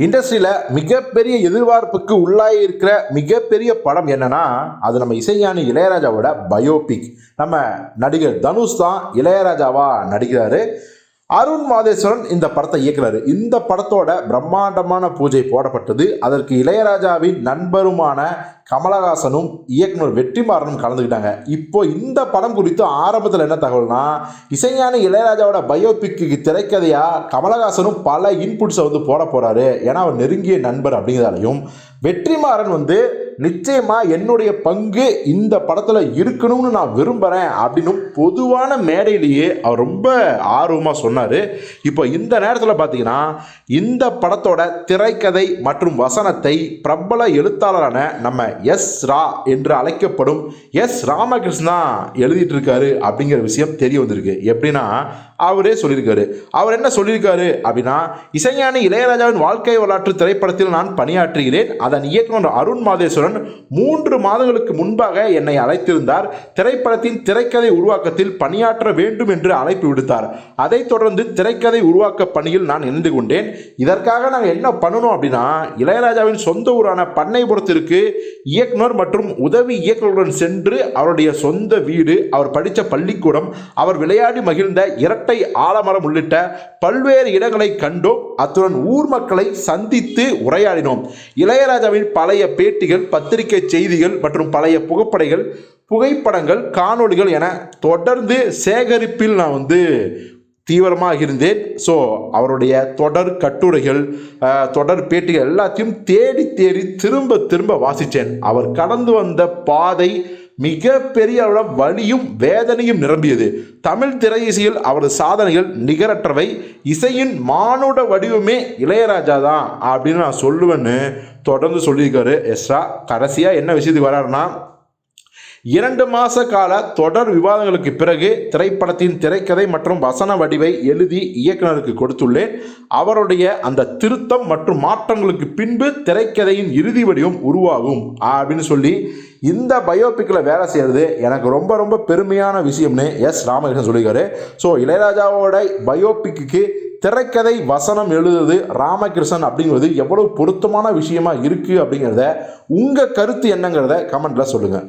இண்டஸ்ட்ரியில் மிகப்பெரிய எதிர்பார்ப்புக்கு உள்ளாகி இருக்கிற மிகப்பெரிய படம் என்னன்னா அது நம்ம இசைஞானி இளையராஜாவோட பயோபிக். நம்ம நடிகர் தனுஷ் தான் இளையராஜாவா நடிக்கிறாரு. அருண் மாதேஸ்வரன் இந்த படத்தை இயக்குறாரு. இந்த படத்தோட பிரம்மாண்டமான பூஜை போடப்பட்டது. அதற்கு இளையராஜாவின் நண்பருமான கமலஹாசனும் இயக்குனர் வெற்றிமாறனும் கலந்துக்கிட்டாங்க. இப்போ இந்த படம் குறித்து ஆரம்பத்தில் என்ன தகவல்னா, இசைஞானி இளையராஜாவோட பயோபிக்கு திரைக்கதையா கமலஹாசனும் பல இன்புட்ஸை போட போறாரு. ஏன்னா அவர் நெருங்கிய நண்பர் அப்படிங்கிறதாலையும், வெற்றிமாறன் நிச்சயமா என்னுடைய பங்கு இந்த படத்துல இருக்கணும்னு நான் விரும்புறேன் அப்படின்னு பொதுவான மேடையிலேயே அவர் ரொம்ப ஆர்வமா சொன்னாரு. இப்போ இந்த நேரத்தில் பார்த்தீங்கன்னா இந்த படத்தோட திரைக்கதை மற்றும் வசனத்தை பிரபல எழுத்தாளரான நம்ம எஸ் ரா என்று அழைக்கப்படும் எஸ் ராமகிருஷ்ணா எழுதிட்டு இருக்காரு அப்படிங்கிற விஷயம் தெரிய வந்திருக்கு. எப்படின்னா அவரே சொல்லியிருக்காரு. அவர் என்ன சொல்லியிருக்காரு அப்படின்னா, இசைஞானி இளையராஜாவின் வாழ்க்கை வரலாற்று திரைப்படத்தில் நான் பணியாற்றுகிறேன். அதன் இயக்குனர் அருண் மாதேஸ்வரன் 3 மாதங்களுக்கு முன்பாக என்னை அழைத்திருந்தார். திரைப்படத்தின் திரைக்கதை உருவாக்கத்தில் பணியாற்ற வேண்டும் என்று அழைப்பு விடுத்தார். அதைத் தொடர்ந்து திரைக்கதை உருவாக்க பணியில் நான் இணைந்து கொண்டேன். இதற்காக நாங்கள் என்ன பண்ணணும் அப்படின்னா, இளையராஜாவின் சொந்த ஊரான பண்ணைபுரத்திற்கு இயக்குனர் மற்றும் உதவி இயக்குனருடன் சென்று அவருடைய சொந்த வீடு, அவர் படித்த பள்ளிக்கூடம், அவர் விளையாடி மகிழ்ந்த இரட்டை ஆலமரம் உள்ளிட்ட பல்வேறு இடங்களை கண்டோம். அத்துடன் ஊர் மக்களை சந்தித்து உரையாடினோம். இளையராஜாவின் பழைய பேட்டிகள், பத்திரிகை செய்திகள் மற்றும் பழைய புகைப்படங்கள், காணொளிகள் என தொடர்ந்து சேகரிப்பில் நான் தீவிரமாக இருந்தேன். ஸோ அவருடைய தொடர் கட்டுரைகள், தொடர் பேட்டிகள் எல்லாத்தையும் தேடி திரும்ப வாசித்தேன். அவர் கடந்து வந்த பாதை மிகப்பெரிய வலியும் வேதனையும் நிரம்பியது. தமிழ் திரையிசையில் அவரது சாதனைகள் நிகரற்றவை. இசையின் மானுட வடிவமே இளையராஜா தான் அப்படின்னு நான் சொல்லுவேன்னு தொடர்ந்து சொல்லியிருக்காரு எஸ்ரா. கடைசியாக என்ன விஷயத்துக்கு வராருன்னா, 2 மாத கால தொடர் விவாதங்களுக்கு பிறகு திரைப்படத்தின் திரைக்கதை மற்றும் வசன வடிவை எழுதி இயக்குனருக்கு கொடுத்துள்ளேன். அவருடைய அந்த திருத்தம் மற்றும் மாற்றங்களுக்கு பின்பு திரைக்கதையின் இறுதி வடிவம் உருவாகும் அப்படின்னு சொல்லி இந்த பயோபிக்கில் வேலை செய்கிறது எனக்கு ரொம்ப ரொம்ப பெருமையான விஷயம்னு எஸ் ராமகிருஷ்ணன் சொல்லியிருக்காரு. ஸோ இளையராஜாவோட பயோபிக்கு திரைக்கதை வசனம் எழுதுறது ராமகிருஷ்ணன் அப்படிங்கிறது எவ்வளவு பொருத்தமான விஷயமா இருக்குது அப்படிங்கிறத உங்கள் கருத்து என்னங்கிறத கமெண்ட்டில் சொல்லுங்கள்.